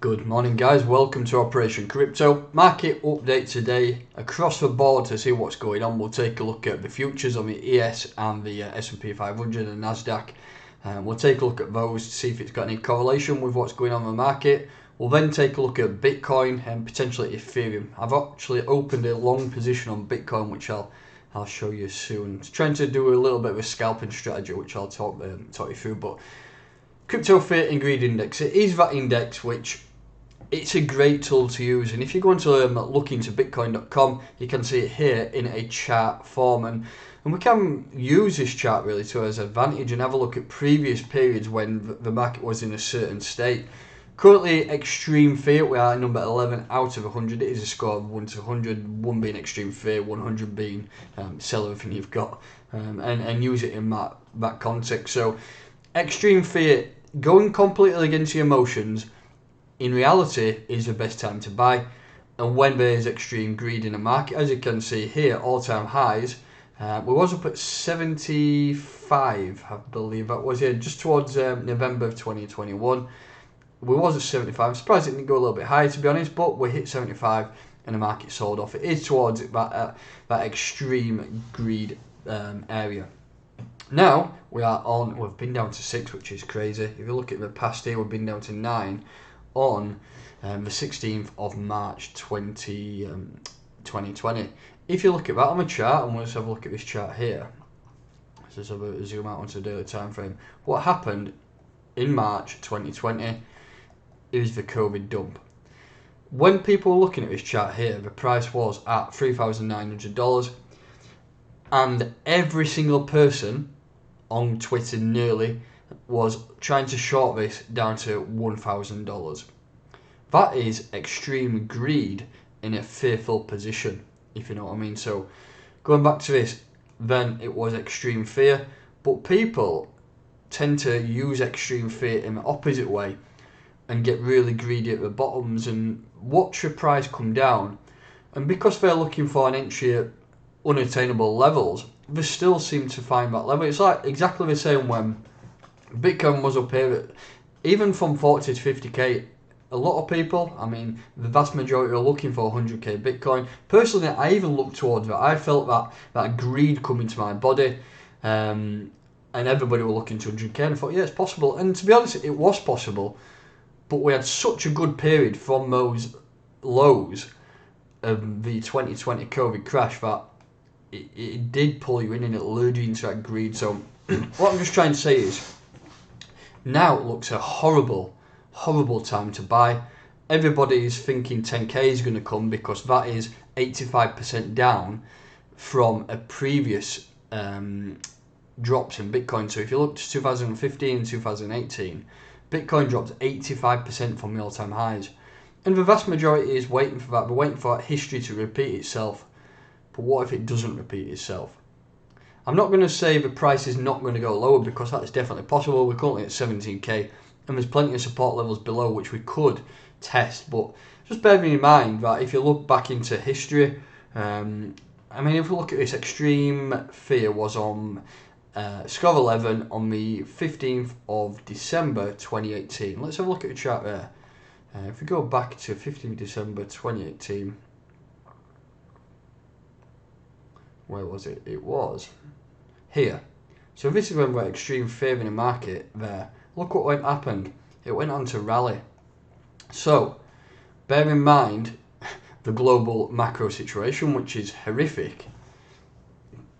Good morning, guys. Welcome to Operation Crypto. Market update today across the board to see what's going on. We'll take a look at the futures on the ES and the S&P 500 and NASDAQ. We'll take a look at those to see if it's got any correlation with what's going on in the market. We'll then take a look at Bitcoin and potentially Ethereum. I've actually opened a long position on Bitcoin, which I'll show you soon. Trying to do a little bit of a scalping strategy, which I'll talk you through. But Crypto Fear and Greed Index. It is that index which it's a great tool to use, and if you go into look into bitcoin.com, you can see it here in a chart form, and we can use this chart really to as advantage and have a look at previous periods when the market was in a certain state. Currently, extreme fear, we are number 11 out of 100. It is a score of 1 to 100, 1 being extreme fear, 100 being sell everything you've got, and use it in that context. So extreme fear, going completely against your emotions, in reality is the best time to buy. And when there is extreme greed in the market, as you can see here, all-time highs, we was up at 75, I believe that was, just towards November of 2021. We was at 75. I'm surprised it didn't go a little bit higher, to be honest, but we hit 75 and the market sold off. It is towards that extreme greed area. Now we've been down to 6, which is crazy. If you look at the past year, we've been down to 9 on the 16th of March 2020. If you look at that on the chart, and let's have a look at this chart here. Let's have a zoom out onto the daily time frame. What happened in March 2020 is the COVID dump. When people were looking at this chart here, the price was at $3,900, and every single person on Twitter nearly was trying to short this down to $1,000. That is extreme greed in a fearful position, if you know what I mean. So going back to this, then it was extreme fear, but people tend to use extreme fear in the opposite way and get really greedy at the bottoms and watch the price come down, and because they're looking for an entry at unattainable levels, they still seem to find that level. It's like exactly the same when Bitcoin was up here, even from 40 to 50k. A lot of people, I mean, the vast majority are looking for 100k Bitcoin. Personally, I even looked towards that. I felt that greed coming to my body, and everybody were looking to 100k. And I thought, yeah, it's possible. And to be honest, it was possible. But we had such a good period from those lows of the 2020 COVID crash that it did pull you in and it lured you into that greed. So what I'm just trying to say is, now it looks a horrible time to buy. Everybody is thinking 10k is going to come because that is 85% down from a previous drops in Bitcoin. So if you look to 2015 and 2018, Bitcoin dropped 85% from the all-time highs. And the vast majority is waiting for that. They're waiting for that history to repeat itself. But what if it doesn't repeat itself? I'm not going to say the price is not going to go lower, because that is definitely possible. We're currently at 17k and there's plenty of support levels below which we could test, but just bearing in mind that if you look back into history, I mean, if we look at this, extreme fear was on score 11 on the 15th of December 2018. Let's have a look at the chart there. If we go back to 15th December 2018, where was it? It was here. So this is when we're extreme fear in the market there. Look what happened. It went on to rally. So bear in mind the global macro situation, which is horrific.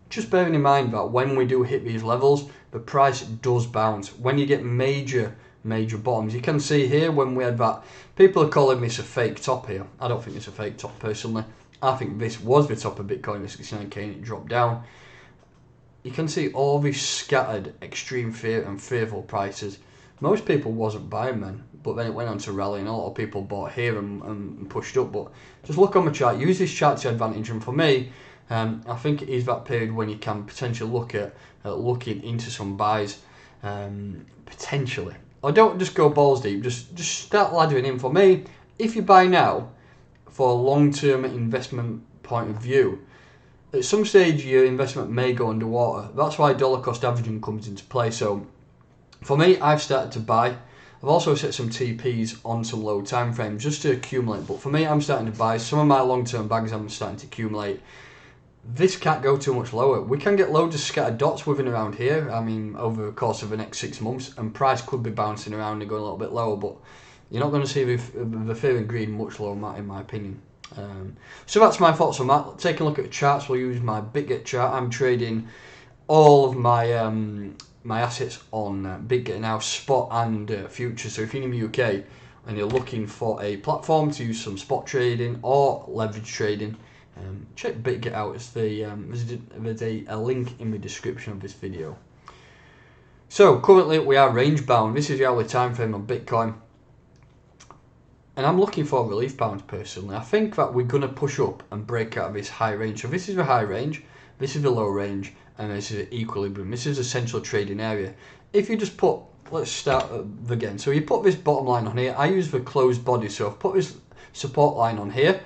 Just bearing in mind that when we do hit these levels, the price does bounce. When you get major bottoms, you can see here when we had that, people are calling this a fake top here. I don't think it's a fake top personally. I think this was the top of Bitcoin at 69k and it dropped down. You can see all these scattered extreme fear and fearful prices. Most people wasn't buying then, but then it went on to rally and a lot of people bought here and pushed up. But just look on the chart, use this chart to your advantage, and for me, I think it is that period when you can potentially look at looking into some buys, potentially. Or don't just go balls deep, just start laddering in. For me, if you buy now for a long-term investment point of view, at some stage your investment may go underwater. That's why dollar cost averaging comes into play. So for me, I've started to buy. I've also set some TPs on some low time frames just to accumulate. But for me, I'm starting to buy some of my long-term bags. I'm starting to accumulate. This can't go too much lower. We can get loads of scattered dots within around here. I mean, over the course of the next 6 months, and price could be bouncing around and going a little bit lower, but you're not going to see the fear and greed much lower than that, in my opinion. So that's my thoughts on that. Taking a look at the charts, we'll use my BitGet chart. I'm trading all of my my assets on BitGet now, spot and futures. So if you're in the UK and you're looking for a platform to use some spot trading or leverage trading, check BitGet out. It's there's a link in the description of this video. So currently we are range bound. This is the hourly time frame on Bitcoin, and I'm looking for relief bounds personally. I think that we're going to push up and break out of this high range. So this is the high range, this is the low range, and this is the equilibrium. This is a central trading area. If you just put, let's start again. So you put this bottom line on here. I use the closed body, so I've put this support line on here,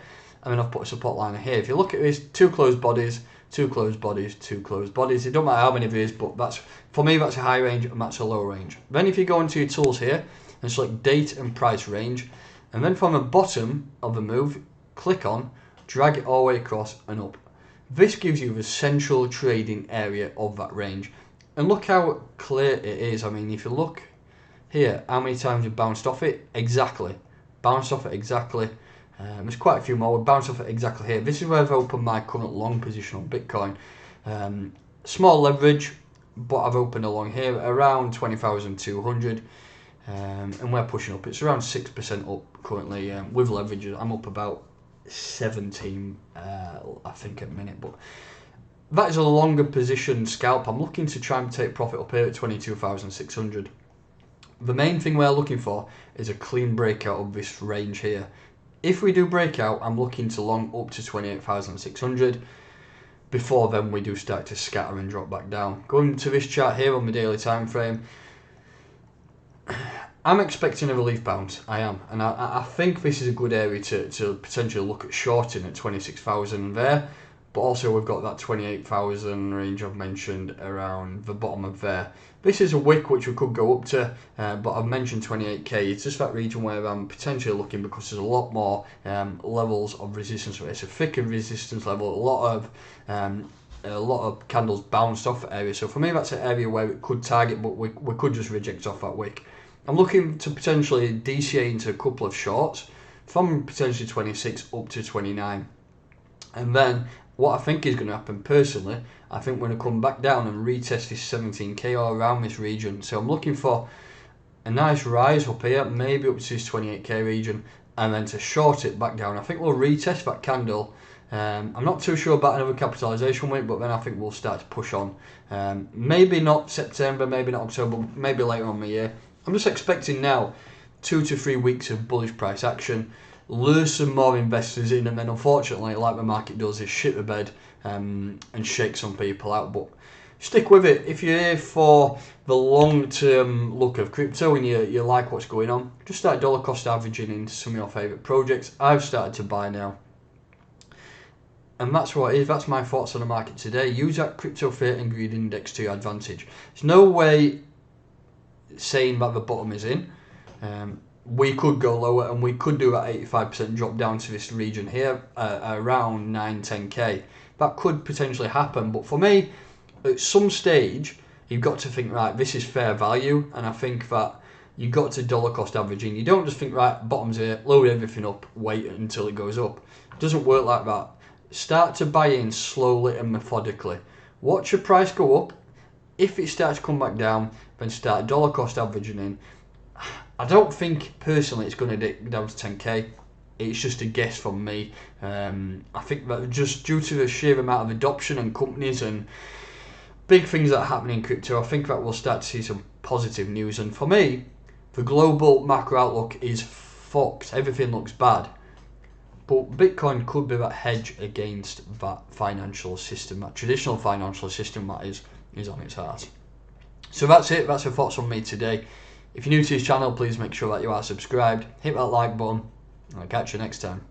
and then I've put a support line here. If you look at this, two closed bodies, two closed bodies, two closed bodies. It don't matter how many there is, but that's, for me, that's a high range and that's a low range. Then if you go into your tools here and select date and price range, and then from the bottom of the move, click on, drag it all the way across and up. This gives you the central trading area of that range. And look how clear it is. I mean, if you look here, how many times you bounced off it? Exactly. Bounced off it exactly. There's quite a few more. We bounced off it exactly here. This is where I've opened my current long position on Bitcoin. Small leverage, but I've opened along here around 20,200. And we're pushing up. It's around 6% up currently with leverage. I'm up about 17, I think, at the minute. But that is a longer position scalp. I'm looking to try and take profit up here at 22,600. The main thing we're looking for is a clean breakout of this range here. If we do break out, I'm looking to long up to 28,600. Before then, we do start to scatter and drop back down. Going to this chart here on the daily time frame, I'm expecting a relief bounce. I am, and I think this is a good area to potentially look at shorting at 26,000 there. But also we've got that 28,000 range I've mentioned around the bottom of there. This is a wick which we could go up to, but I've mentioned 28k. It's just that region where I'm potentially looking, because there's a lot more levels of resistance. It's a thicker resistance level. A lot of candles bounced off that area. So for me, that's an area where it could target, but we could just reject off that wick. I'm looking to potentially DCA into a couple of shorts from potentially 26 up to 29, and then what I think is going to happen personally, I think we're going to come back down and retest this 17k or around this region. So I'm looking for a nice rise up here, maybe up to this 28k region, and then to short it back down. I think we'll retest that candle. I'm not too sure about another capitalization week, but then I think we'll start to push on. Maybe not September, maybe not October, maybe later on in the year. I'm just expecting now 2 to 3 weeks of bullish price action, lure some more investors in, and then unfortunately, like the market does, is shit the bed and shake some people out. But stick with it. If you're here for the long-term look of crypto and you like what's going on, just start dollar cost averaging into some of your favourite projects. I've started to buy now. And that's what it is. That's my thoughts on the market today. Use that crypto fear and greed index to your advantage. There's no way saying that the bottom is in. We could go lower, and we could do that 85% drop down to this region here, around 9-10k. That could potentially happen, but for me, at some stage, you've got to think, right, this is fair value, and I think that you've got to dollar cost averaging. You don't just think, right, bottom's here, load everything up, wait until it goes up. It doesn't work like that. Start to buy in slowly and methodically. Watch your price go up. If it starts to come back down, then start dollar cost averaging in. I don't think personally it's going to dip down to 10k. It's just a guess from me. I think that just due to the sheer amount of adoption and companies and big things that are happening in crypto, I think that we'll start to see some positive news. And for me, the global macro outlook is fucked. Everything looks bad. But Bitcoin could be that hedge against that financial system, that traditional financial system that is on its ass. So that's it. That's the thoughts on me today. If you're new to this channel, please make sure that you are subscribed. Hit that like button, and I'll catch you next time.